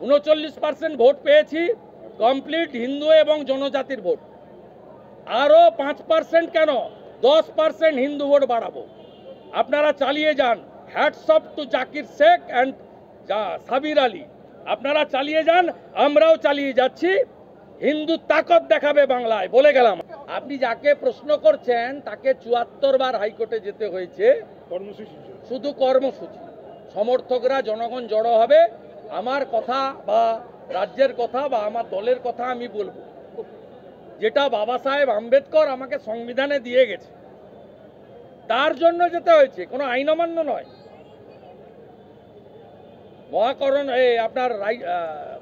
39% vote পেয়েছি complete Hindu এবং জনজাতির vote. আরও 5% কেন 10% হিন্দু ভোট বাড়াবো। আপনারা চালিয়ে যান। Hats off to Zakir Sheikh and Sabir Ali, আপনারা চালিয়ে যান, আমরাও চালিয়ে যাচ্ছি। হিন্দু তাকত দেখাবে বাংলায়, বলে গেলাম। আপনি যাকে প্রশ্ন করছেন তাকে 74 বার হাইকোর্টে যেতে হয়েছে কর্মসূচি শুধু কর্মসূচি। সমর্থকরা জনগণ জড়ো হবে, আমার কথা বা রাজ্যের কথা বা আমার দলের কথা আমি বলবো, যেটা বাবা সাহেব আম্বেদকর আমাকে সংবিধানে দিয়ে গেছে, তার জন্য যেতে হয়েছে, কোনো আইন অমান্য নয়। মহাকরণ আপনার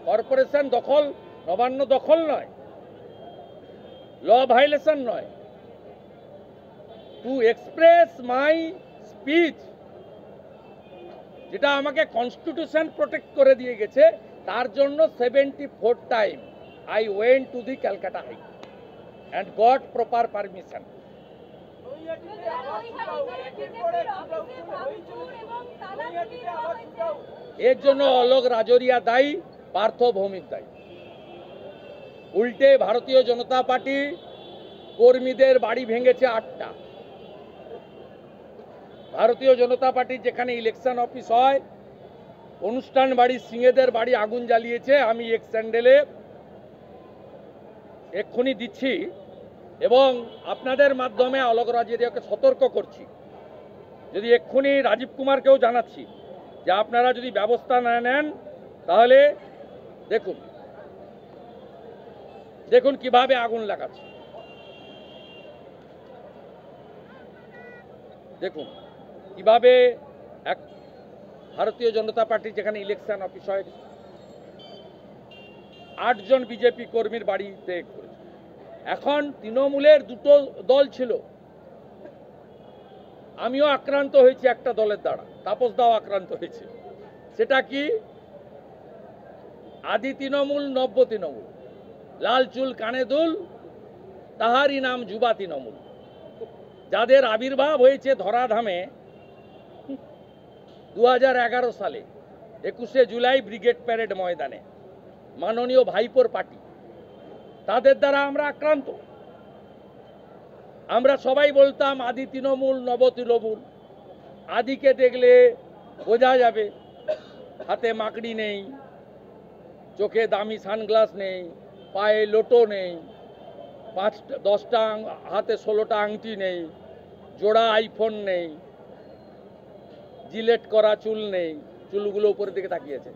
কর্পোরেশন দখল, নবান্ন দখল নয়, ল ভাইলেশন নয়। টু এক্সপ্রেস মাই স্পিচ, যেটা আমাকে কনস্টিটিউশন প্রোটেক্ট করে দিয়ে গেছে, তার জন্য 74 time I went to the Calcutta high and got proper permission. এর জন্য অলোক রাজরিয়া দায়ী, পার্থ ভৌমিক দায়ী। উল্টে ভারতীয় জনতা পার্টি কর্মীদের বাড়ি ভেঙেছে 8টা। ভারতীয় জনতা পার্টির যেখানে ইলেকশন অফিস হয়, অনুষ্ঠান বাড়ি, সিংহেদের বাড়ি আগুন জ্বালিয়েছে। আমি এক স্যান্ডেলে এক্ষুনি দিচ্ছি এবং আপনাদের মাধ্যমে অলোক রাজরিয়াকে সতর্ক করছি, যদি এক্ষুনি রাজীব কুমারকেও জানাচ্ছি যে আপনারা যদি ব্যবস্থা না নেন তাহলে দেখুন দেখুন কিভাবে আগুন লাগাচ্ছে, দেখুন কিভাবে এক ভারতীয় জনতা পার্টির যেখানে ইলেকশন অফিস হয় 8 জন বিজেপি কর্মীর বাড়িতে করেছে। এখন তৃণমূলের 2টো দল ছিল, আমিও আক্রান্ত হয়েছি একটা দলের দ্বারা, তাপস দাও আক্রান্ত হয়েছে। সেটা কি? আদি তৃণমূল, নব্য তৃণমূল, লাল চুল কানে দুল, তাহারই নাম যুবা তৃণমূল, যাদের আবির্ভাব হয়েছে ধরাধামে 2011 সালে 21শে জুলাই ব্রিগেড প্যারেড ময়দানে, মাননীয় ভাইপোর পার্টি, তাদের দ্বারা আমরা আক্রান্ত। আমরা সবাই বলতাম আদি তৃণমূল, নব তৃণমূল। আদিকে দেখলে বোঝা যাবে হাতে মাকড়ি নেই, চোখে দামি সানগ্লাস নেই, পায়ে লোটো নেই, 5-10টা হাতে 16টা আংটি নেই, জোড়া আইফোন নেই, জিলেট করা চুল নেই, চুলগুলো উপরের দিকে তাকিয়েছে,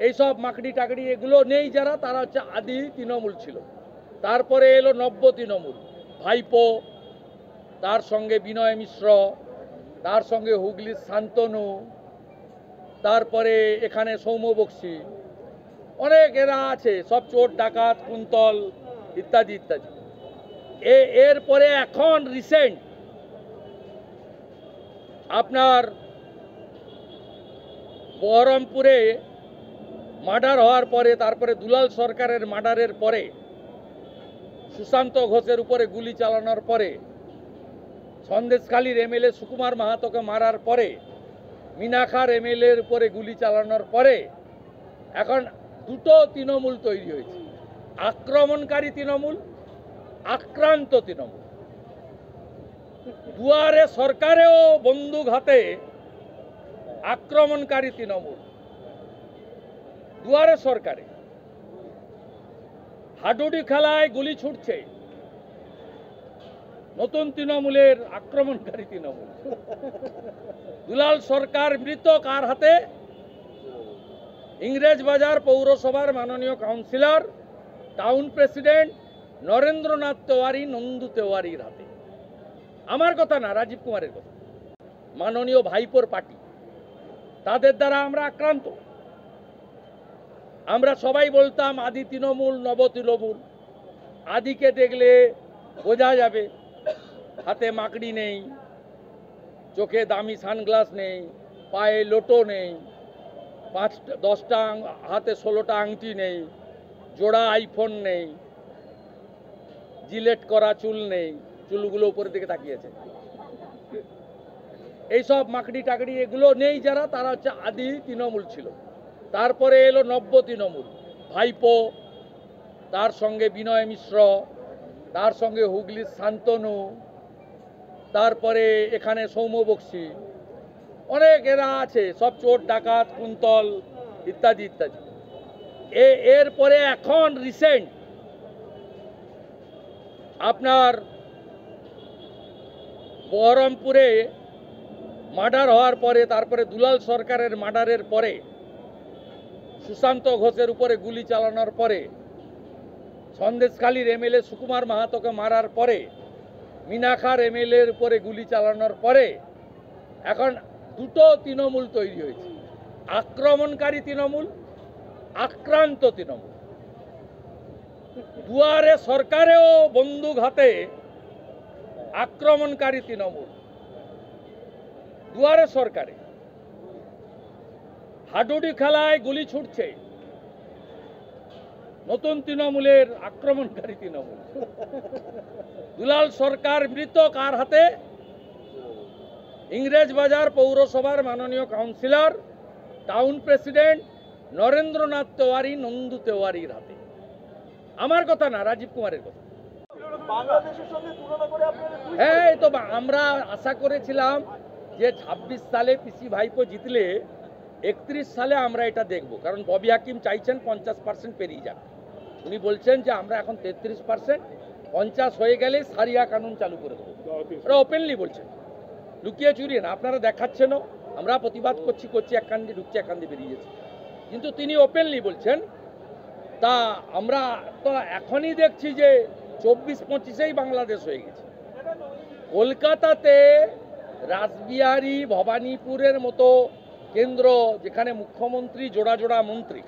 এইসব মাকড়ি টাকড়ি এগুলো নেই যারা, তারা হচ্ছে আদি তৃণমূল ছিল। তারপরে এলো নব্য তৃণমূল, ভাইপো, তার সঙ্গে বিনয় মিশ্র, তার সঙ্গে হুগলির শান্তনু, তারপরে এখানে সৌম্য বক্সি, অনেক এরা আছে, সব চোর ডাকাত, কুন্তল ইত্যাদি ইত্যাদি। এরপরে এখন রিসেন্ট আপনার বহরমপুরে মার্ডার হওয়ার পরে, তারপরে দুলাল সরকারের মার্ডারের পরে, সুশান্ত ঘোষের উপরে গুলি চালানোর পরে, সন্দেশখালীর এমএলএ সুকুমার মাহাতোকে মারার পরে, মিনাখার এমএলএর উপরে গুলি চালানোর পরে এখন 2টো তৃণমূল তৈরি হয়েছে, আক্রমণকারী তৃণমূল, আক্রান্ত তৃণমূল। দুয়ারে সরকারেও বন্দুক হাতে আক্রমণকারী তৃণমূল, দুয়ারে সরকারে হাডুডি খেলায় গুলি ছুটছে, নতুন তৃণমূলের আক্রমণকারী তৃণমূল। দুলাল সরকার মৃত কার হাতে? ইংরেজবাজার পৌরসভার মাননীয় councillor, town president Narendranath Tewari, Nandu তেওয়ারির হাতে। আমার কথা না, রাজীব কুমারের কথা। মাননীয় ভাইপোর পার্টি, তাদের দ্বারা আমরা আক্রান্ত। আমরা সবাই বলতাম আদি তৃণমূল, নব তৃণমূল। আদিকে দেখলে বোঝা যাবে হাতে মাকড়ি নেই, চোখে দামি সানগ্লাস নেই, পায়ে লোটো নেই, 5-10টা হাতে 16টা আংটি নেই, জোড়া আইফোন নেই, জিলেট করা চুল নেই, চুলগুলো উপরের দিকে তাকিয়েছে, এইসব মাকড়ি টাকড়ি এগুলো নেই যারা, তারা হচ্ছে আদি তৃণমূল ছিল। তারপরে এলো নব্য তৃণমূল, ভাইপো, তার সঙ্গে বিনয় মিশ্র, তার সঙ্গে হুগলির শান্তনু, তারপরে এখানে সৌম্য বক্সী, অনেক এরা আছে, সব চোর ডাকাত কুন্তল ইত্যাদি ইত্যাদি। এরপরে এখন রিসেন্ট আপনার বহরমপুরে মার্ডার হওয়ার পরে, তারপরে দুলাল সরকারের মার্ডারের পরে, সুশান্ত ঘোষের উপরে গুলি চালানোর পরে, সন্দেশখালীর এমএলএ সুকুমার মাহাতোকে মারার পরে, মিনাখার এমএলএর উপরে গুলি চালানোর পরে এখন দুটো তৃণমূল তৈরি হয়েছে, আক্রমণকারী তৃণমূল, আক্রান্ত তৃণমূল। দুয়ারে সরকারেও বন্দুক হাতে আক্রমণকারী তৃণমূল, দুয়ারে সরকারে হাডুডি খেলায় গুলি ছুটছে, নতুন তৃণমূলের আক্রমণকারী তৃণমূল। দুলাল সরকার মৃত কার হাতে? ইংরেজবাজার পৌরসভার মাননীয় councillor, town president Narendranath Tewari, Nandu তেওয়ারির হাতে। আমার কথা না, রাজীব কুমারের কথা। হ্যাঁ, এই তো আমরা আশা করেছিলাম যে 26 সালে পিসি ভাইপো জিতলে 31 সালে আমরা এটা দেখব, কারণ ববি হাকিম চাইছেন 50% পেরিয়ে যাক। উনি বলছেন যে আমরা এখন 33%, 50 হয়ে গেলে সারিয়া কানুন চালু করে দেবো। ওরা ওপেনলি বলছেন, লুকিয়ে চুরিয়ে না। আপনারা দেখাচ্ছেনও, আমরা প্রতিবাদ করছি, এক কান দিয়ে ঢুকছে, এক কান দিয়ে বেরিয়ে যাচ্ছে, কিন্তু তিনি ওপেনলি বলছেন। তা আমরা তো এখনই দেখছি যে 24-25-এই বাংলাদেশ হয়ে গেছে। কলকাতাতে রাসবিহারী, ভবানীপুরের মতো কেন্দ্র, যেখানে মুখ্যমন্ত্রী জোড়া জোড়া মন্ত্রী,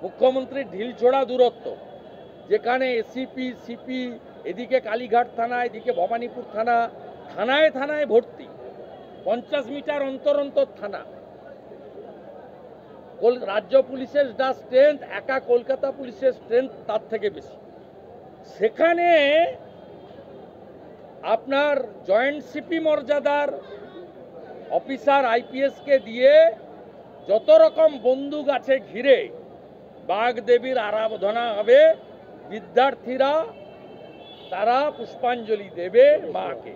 মুখ্যমন্ত্রীর ঢিলছোড়া দূরত্ব, যেখানে এসিপি সিপি, এদিকে কালীঘাট থানা, এদিকে ভবানীপুর থানা, থানায় থানায় ভর্তি, 50 মিটার অন্তর অন্তর থানা। রাজ্য পুলিশের যা স্ট্রেংথ, একা কলকাতা পুলিশের স্ট্রেংথ তার থেকে বেশি। সেখানে আপনার জয়েন্ট সিপি মর্যাদার অফিসার আইপিএসকে দিয়ে যত রকম বন্দুক আছে ঘিরে বাগদেবীর আরাধনা হবে, বিদ্যার্থীরা তারা পুষ্পাঞ্জলি দেবে মাকে।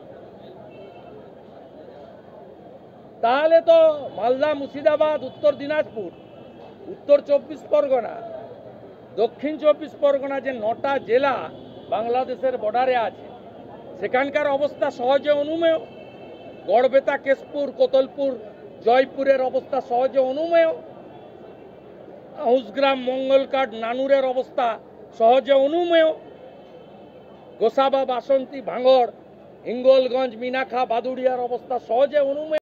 তাহলে তো মালদা, মুর্শিদাবাদ, উত্তর দিনাজপুর, উত্তর 24 পরগনা, দক্ষিণ 24 পরগনা, যে 9টা জেলা বাংলাদেশের বর্ডারে আছে, সেখানকার অবস্থা সহজে অনুমেয়। গড়বেতা, কেশপুর, কোতলপুর, জয়পুরের অবস্থা সহজে অনুমেয়। হুসগ্রাম, মঙ্গলকাট, নানুরের অবস্থা সহজে অনুমেয়। গোসাবা, বাসন্তী, ভাঙড়, হিঙ্গলগঞ্জ, মিনাখা, বাদুড়িয়ার অবস্থা সহজে অনুমেয়।